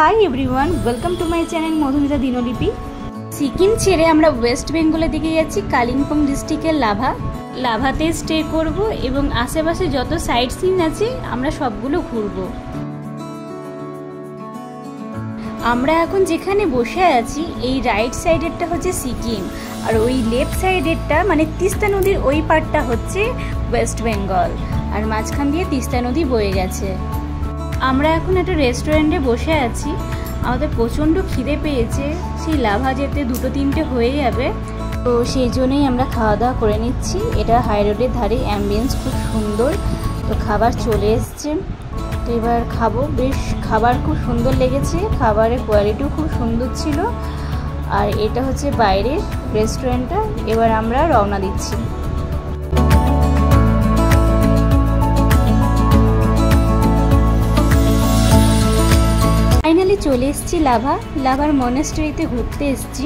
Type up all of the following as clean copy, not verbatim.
High everyone, welcome to my channel Madhumita দিনলিপি। সিকিম ছেড়ে আমরা ওয়েস্ট বেঙ্গলের দিকে যাচ্ছি, কালিম্পং ডিস্ট্রিক্টের লাভাতে স্টে করব এবং আশেপাশে যত সাইট সিন আছে আমরা সবগুলো ঘুরবো। আমরা এখন যেখানে বসে আছি এই রাইট সাইডেরটা হচ্ছে সিকিম, আর ওই লেফট সাইডেরটা মানে তিস্তা নদীর ওই পার্টটা হচ্ছে ওয়েস্ট বেঙ্গল, আর মাঝখান দিয়ে তিস্তা নদী বয়ে গেছে। আমরা এখন একটা রেস্টুরেন্টে বসে আছি, আমাদের প্রচণ্ড খিদে পেয়েছে, সেই লাভা যেতে 2-3টে হয়ে যাবে, তো সেই জন্যই আমরা খাওয়া দাওয়া করে নিচ্ছি। এটা হাই রোডের ধারে, অ্যাম্বিয়েন্স খুব সুন্দর, তো খাবার চলে এসছে, তো এবার খাবো। বেশ খাবার খুব সুন্দর লেগেছে, খাবারের কোয়ালিটিও খুব সুন্দর ছিল। আর এটা হচ্ছে বাইরের রেস্টুরেন্টটা। এবার আমরা রওনা দিচ্ছি। ফাইনালি চলে এসেছি লাভার মনেস্ট্রিতে ঘুরতে এসেছি।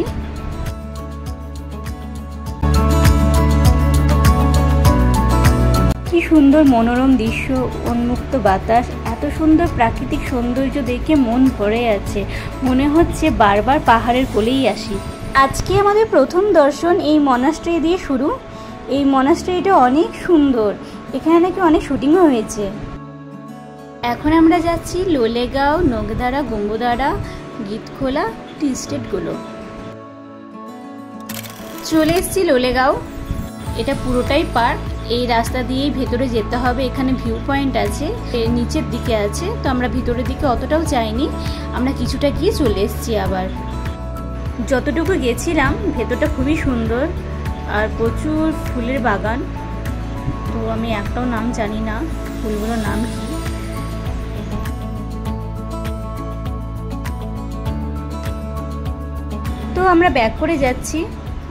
কি সুন্দর মনোরম দৃশ্য, উন্মুক্ত বাতাস, এত সুন্দর প্রাকৃতিক সৌন্দর্য দেখে মন ভরে আছে, মনে হচ্ছে বারবার পাহাড়ের কোলেই আসি। আজকে আমাদের প্রথম দর্শন এই মনাস্ট্রি দিয়ে শুরু। এই মনাস্ট্রিটা অনেক সুন্দর, এখানে নাকি অনেক শুটিংও হয়েছে। এখন আমরা যাচ্ছি লোলেগাঁও, নগদারা, গঙ্গোদারা, গীতখোলা টি স্টেটগুলো। চলে এসেছি লোলেগাঁও, এটা পুরোটাই পার্ক। এই রাস্তা দিয়েই ভেতরে যেতে হবে, এখানে ভিউ পয়েন্ট আছে, নিচের দিকে আছে, তো আমরা ভিতরের দিকে অতটাও যাইনি, আমরা কিছুটা গিয়ে চলে এসেছি। আবার যতটুকু গেছিলাম ভেতরটা খুবই সুন্দর আর প্রচুর ফুলের বাগান, তো আমি একটাও নাম জানি না ফুলগুলোর নাম কি। তো আমরা ব্যাক করে যাচ্ছি,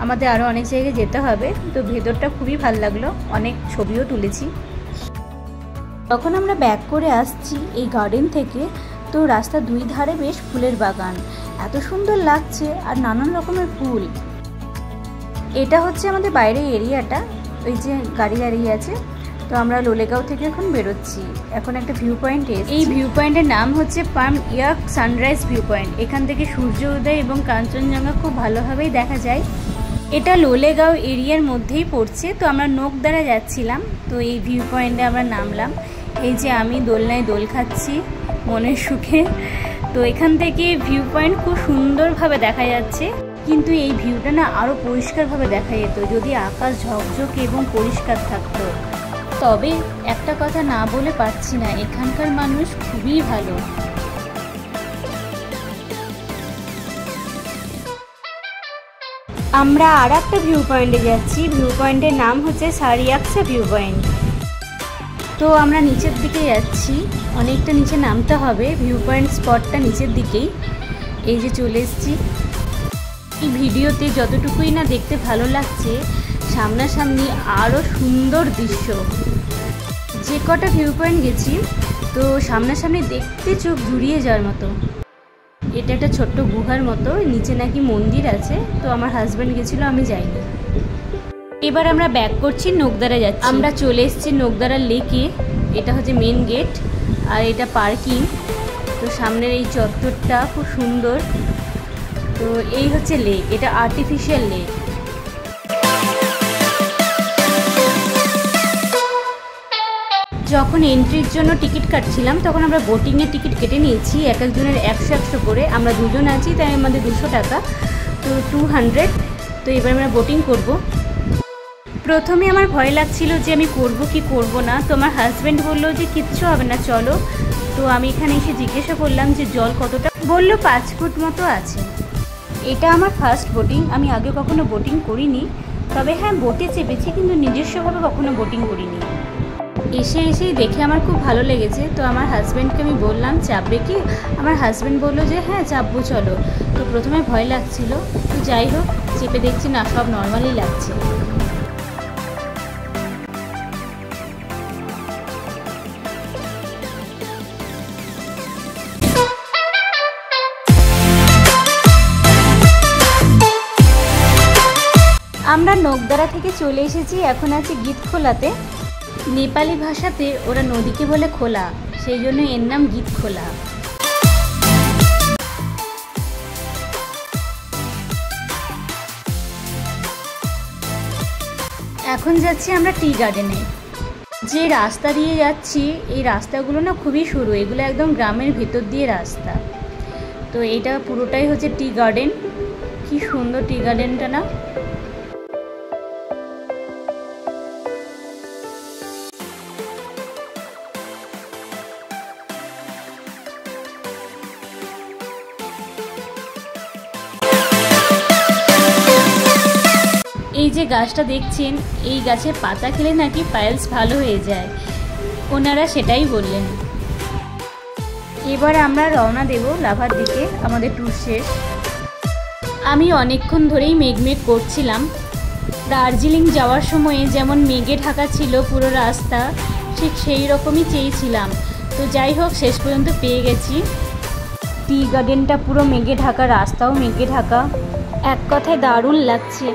আমাদের আরও অনেক জায়গায় যেতে হবে, তো ভেতরটা খুবই ভালো লাগলো, অনেক ছবিও তুলেছি। তখন আমরা ব্যাক করে আসছি এই গার্ডেন থেকে, তো রাস্তার দুই ধারে বেশ ফুলের বাগান, এত সুন্দর লাগছে আর নানান রকমের ফুল। এটা হচ্ছে আমাদের বাইরের এরিয়াটা, ওই যে গাড়ি দাঁড়িয়ে আছে। তো আমরা লোলেগাঁও থেকে এখন বেরোচ্ছি, এখন একটা ভিউ পয়েন্ট এসেছি। এই ভিউ পয়েন্টের নাম হচ্ছে পাম ইয়াক সানরাইজ ভিউ পয়েন্ট। এখান থেকে সূর্য উদয় এবং কাঞ্চনজঙ্ঘা খুব ভালোভাবেই দেখা যায়। এটা লোলেগাঁও এরিয়ার মধ্যেই পড়ছে। তো আমরা নগদারা যাচ্ছিলাম, তো এই ভিউ পয়েন্টে আমরা নামলাম। এই যে আমি দোলনায় দোল খাচ্ছি মনের সুখে। তো এখান থেকে ভিউ পয়েন্ট খুব সুন্দরভাবে দেখা যাচ্ছে, কিন্তু এই ভিউটা না আরও পরিষ্কারভাবে দেখা যেত যদি আকাশ ঝকঝকে এবং পরিষ্কার থাকতো। তবে একটা কথা না বলে পারছি না, এখানকার মানুষ খুবই ভালো। আমরা আর একটা ভিউ পয়েন্টে যাচ্ছি, ভিউ পয়েন্টের নাম হচ্ছে সারিয়াকসা ভিউ পয়েন্ট। তো আমরা নিচের দিকে যাচ্ছি, অনেকটা নিচে নামতে হবে, ভিউ পয়েন্ট স্পটটা নিচের দিকেই। এই যে চলে এসেছি। এই ভিডিওতে যতটুকুই না দেখতে ভালো লাগছে, সামনাসামনি আরও সুন্দর দৃশ্য। যে কটা ভিউ পয়েন্ট গেছি, তো সামনাসামনি দেখতে চোখ জুড়িয়ে যাওয়ার মতো। এটা একটা ছোট্ট গুহার মতো, নিচে নাকি মন্দির আছে, তো আমার হাজব্যান্ড গেছিলো, আমি যাইনি। এবার আমরা ব্যাক করছি, নগদারা যাচ্ছি। আমরা চলে এসেছি নগদারা লেকে, এটা হচ্ছে মেন গেট আর এটা পার্কিং। তো সামনের এই চত্বরটা খুব সুন্দর। তো এই হচ্ছে লেক, এটা আর্টিফিশিয়াল লেক। যখন এন্ট্রির জন্য টিকিট কাটছিলাম তখন আমরা বোটিংয়ের টিকিট কেটে নিয়েছি, এক একজনের 100 করে। আমরা দুজন আছি তাই আমাদের 200 টাকা, তো 200। তো এবার আমরা বোটিং করব। প্রথমে আমার ভয় লাগছিল যে আমি করব কি করব না, তো আমার হাজব্যান্ড বললো যে কিচ্ছু হবে না, চলো। তো আমি এখানে এসে জিজ্ঞাসা করলাম যে জল কতটা, বললো 5 ফুট মতো আছে। এটা আমার ফার্স্ট বোটিং, আমি আগে কখনো বোটিং করিনি, তবে হ্যাঁ বোটে চেপেছি, কিন্তু নিজস্বভাবে কখনো বোটিং করিনি। এসেই দেখে আমার খুব ভালো লেগেছে, তো আমার হাজব্যান্ডকে আমি বললাম চাপবে কি, আমার হাজব্যান্ড বললো যে হ্যাঁ চাপবো চলো। তো প্রথমে ভয় লাগছিল, তো যাই হোক চেপে দেখছি না, সব নর্মালি লাগছে। আমরা নগদারা থেকে চলে এসেছি, এখন আছি গীতখোলাতে। নেপালি ভাষাতে ওরা নদীকে বলে খোলা, সেই জন্য এর নাম গীতখোলা। এখন যাচ্ছি আমরা টি গার্ডেনে। যে রাস্তা দিয়ে যাচ্ছি এই রাস্তাগুলো না খুবই সরু, এগুলো একদম গ্রামের ভিতর দিয়ে রাস্তা। তো এটা পুরোটাই হচ্ছে টি গার্ডেন। কি সুন্দর টি গার্ডেনটা না। এই যে গাছটা দেখছেন, এই গাছের পাতা খেলে নাকি পাইলস ভালো হয়ে যায়, ওনারা সেটাই বললেন। এবার আমরা রওনা দেব লাভার দিকে, আমাদের ট্যুর শেষ। আমি অনেকক্ষণ ধরেই মেঘ করছিলাম। দার্জিলিং যাওয়ার সময়ে যেমন মেঘে ঢাকা ছিল পুরো রাস্তা, ঠিক সেই রকমই চেয়েছিলাম। তো যাই হোক, শেষ পর্যন্ত পেয়ে গেছি। টি গার্ডেনটা পুরো মেঘে ঢাকা, রাস্তাও মেঘে ঢাকা, এক কথায় দারুণ লাগছে।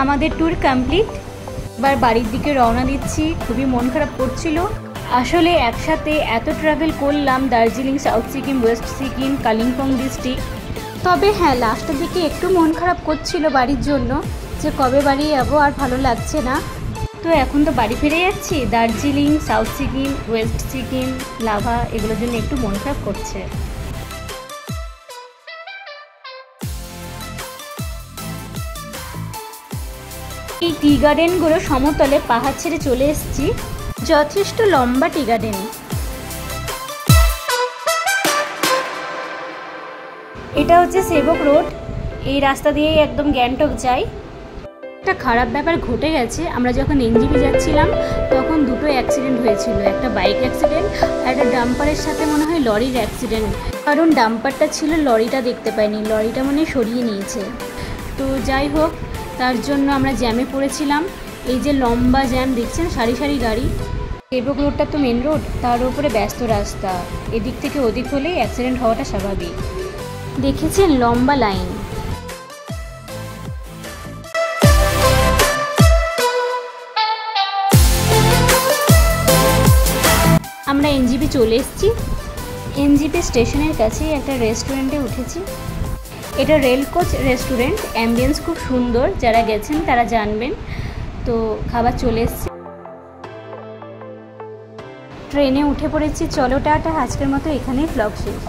আমাদের ট্যুর কমপ্লিট, এবার বাড়ির দিকে রওনা দিচ্ছি। খুবই মন খারাপ করছিল, আসলে একসাথে এত ট্রাভেল করলাম, Darjeeling, south Sikkim, West Sikkim, Kalimpong district. তবে হ্যাঁ, লাস্টের দিকে একটু মন খারাপ করছিল বাড়ির জন্য, যে কবে বাড়ি যাবো, আর ভালো লাগছে না। তো এখন তো বাড়ি ফিরে যাচ্ছি। Darjeeling, south Sikkim, West Sikkim, lava, এগুলোর জন্য একটু মন খারাপ করছে। এই টি গার্ডেনগুলো সমতলে, পাহাড় ছেড়ে চলে এসেছি। যথেষ্ট লম্বা টি গার্ডেন। এটা হচ্ছে সেবক রোড, এই রাস্তা দিয়েই একদম গ্যাংটক যাই। একটা খারাপ ব্যাপার ঘটে গেছে, আমরা যখন এনজিপি যাচ্ছিলাম তখন দুটো অ্যাক্সিডেন্ট হয়েছিল, একটা বাইক অ্যাক্সিডেন্ট আর একটা ডাম্পারের সাথে মনে হয় লরির অ্যাক্সিডেন্ট। কারণ ডাম্পারটা ছিল, লরিটা দেখতে পাইনি, লরিটা মনে সরিয়ে নিয়েছে। তো যাই হোক, তার জন্য আমরা জ্যামে পড়েছিলাম। এই যে লম্বা জ্যাম দেখছেন, সারি সারি গাড়ি। সেবক রোডটা তো মেন রোড, তার উপরে ব্যস্ত রাস্তা, এদিক থেকে ওদিক হলেই অ্যাক্সিডেন্ট হওয়াটা স্বাভাবিক। দেখেছেন লম্বা লাইন। আমরা এনজিপি চলে এসেছি। এনজিপি স্টেশনের কাছেই একটা রেস্টুরেন্টে উঠেছি। এটা রেল কোচ রেস্টুরেন্ট, অ্যাম্বিয়েন্স খুব সুন্দর, যারা গেছেন তারা জানবেন। তো খাবার চলে এসেছে, ট্রেনে উঠে পড়েছি। চলো টাটা, আজকের মতো এখানেই ব্লগ শেষ।